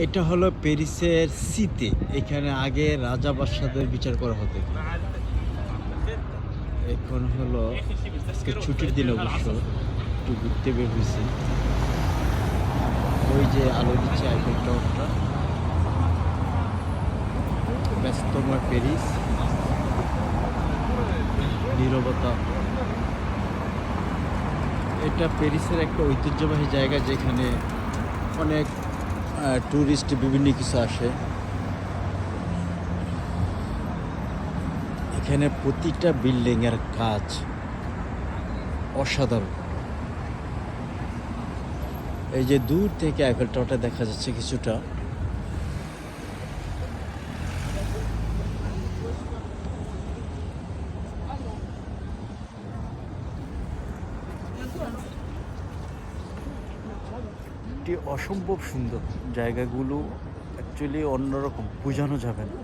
এটা হলো প্যারিসের সিতে। এখানে আগে রাজা বাদশাদের বিচার করা হতো। এখন হলো আজকে ছুটির দিন, অবশ্য একটু ঘুরতে বের হয়েছি। ওই যে আলো দিচ্ছে আইফেল টাওয়ারটা, ব্যস্তময় প্যারিস, নীরবতা। এটা প্যারিসের একটা ঐতিহ্যবাহী জায়গা, যেখানে অনেক ট্যুরিস্ট বিভিন্ন কিছু আসে। এখানে প্রতিটা বিল্ডিংয়ের কাজ অসাধারণ। এই যে দূর থেকে আইফেল টাওয়ারটা দেখা যাচ্ছে কিছুটা। এটি অসম্ভব সুন্দর। জায়গাগুলো অ্যাকচুয়ালি অন্যরকম, বোঝানো যাবে না।